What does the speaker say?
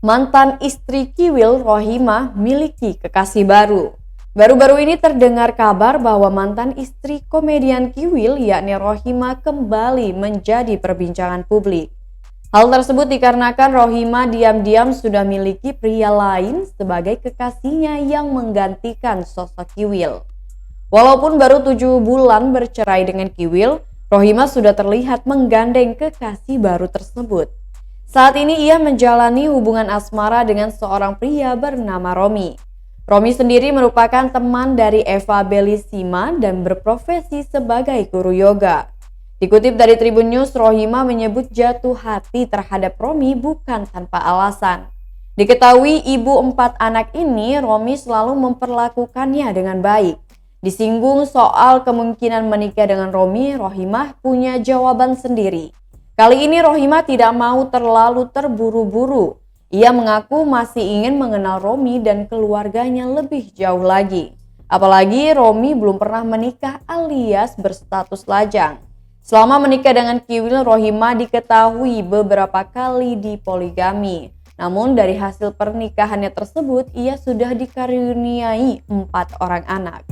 Mantan istri Kiwil, Rohimah, miliki kekasih baru. Baru-baru ini terdengar kabar bahwa mantan istri komedian Kiwil, yakni Rohimah, kembali menjadi perbincangan publik. Hal tersebut dikarenakan Rohimah diam-diam sudah miliki pria lain sebagai kekasihnya yang menggantikan sosok Kiwil. Walaupun baru 7 bulan bercerai dengan Kiwil, Rohimah sudah terlihat menggandeng kekasih baru tersebut. Saat ini ia menjalani hubungan asmara dengan seorang pria bernama Romi. Romi sendiri merupakan teman dari Eva Bellissima dan berprofesi sebagai guru yoga. Dikutip dari Tribun News, Rohimah menyebut jatuh hati terhadap Romi bukan tanpa alasan. Diketahui ibu 4 anak ini, Romi selalu memperlakukannya dengan baik. Disinggung soal kemungkinan menikah dengan Romi, Rohimah punya jawaban sendiri. Kali ini Rohimah tidak mau terlalu terburu-buru. Ia mengaku masih ingin mengenal Romi dan keluarganya lebih jauh lagi. Apalagi Romi belum pernah menikah alias berstatus lajang. Selama menikah dengan Kiwil, Rohimah diketahui beberapa kali dipoligami. Namun dari hasil pernikahannya tersebut, ia sudah dikaruniai 4 orang anak.